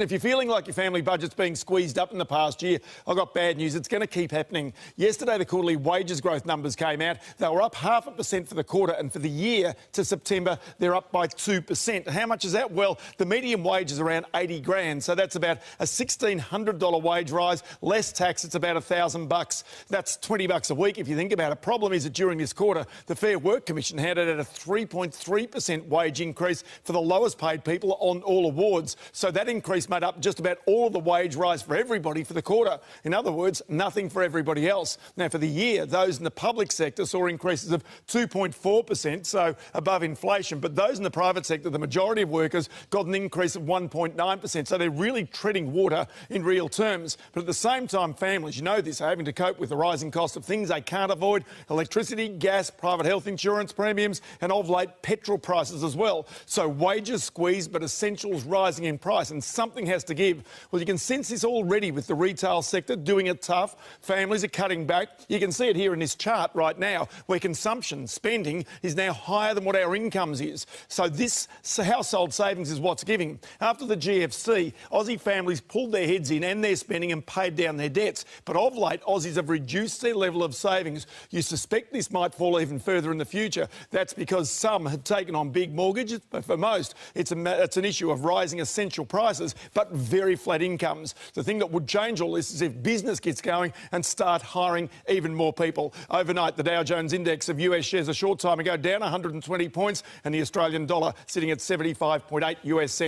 If you're feeling like your family budget's being squeezed up in the past year, I've got bad news. It's going to keep happening. Yesterday, the quarterly wages growth numbers came out. They were up 0.5% for the quarter, and for the year to September, they're up by 2%. How much is that? Well, the median wage is around 80 grand, so that's about a $1,600 wage rise. Less tax, it's about $1,000. That's $20 a week if you think about it. Problem is that during this quarter, the Fair Work Commission handed out a 3.3% wage increase for the lowest paid people on all awards. So that increase made up just about all of the wage rise for everybody for the quarter. In other words, nothing for everybody else. Now, for the year, those in the public sector saw increases of 2.4%, so above inflation. But those in the private sector, the majority of workers, got an increase of 1.9%. So they're really treading water in real terms. But at the same time, families, you know this, are having to cope with the rising cost of things they can't avoid: electricity, gas, private health insurance premiums, and of late, petrol prices as well. So wages squeezed, but essentials rising in price, and something has to give. Well, you can sense this already with the retail sector doing it tough. Families are cutting back. You can see it here in this chart right now, where consumption, spending, is now higher than what our incomes is. So this household savings is what's giving. After the GFC, Aussie families pulled their heads in and their spending and paid down their debts. But of late, Aussies have reduced their level of savings. You suspect this might fall even further in the future. That's because some have taken on big mortgages, but for most, it's an issue of rising essential prices, but very flat incomes. The thing that would change all this is if business gets going and start hiring even more people. Overnight, the Dow Jones index of US shares a short time ago down 120 points, and the Australian dollar sitting at 75.8 US cents.